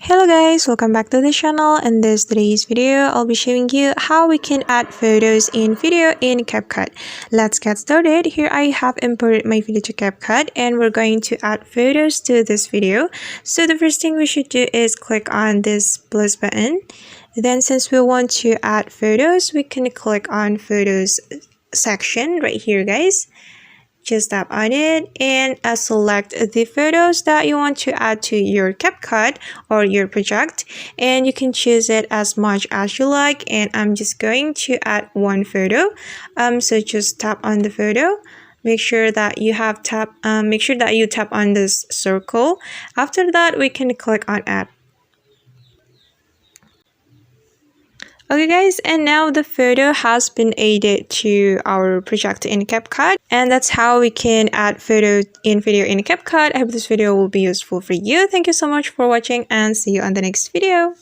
Hello guys, welcome back to the channel. In today's video, I'll be showing you how we can add photos in video in CapCut. Let's get started. Here I have imported my video to CapCut and we're going to add photos to this video. So the first thing we should do is click on this plus button. Then since we want to add photos, we can click on photos section right here guys. Just tap on it and select the photos that you want to add to your CapCut or your project, and you can choose it as much as you like, and I'm just going to add one photo. So just tap on the photo. Make sure that you tap on this circle. After that, we can click on add. Okay guys, and now the photo has been added to our project in CapCut, and that's how we can add photo in video in CapCut. I hope this video will be useful for you. Thank you so much for watching and see you on the next video.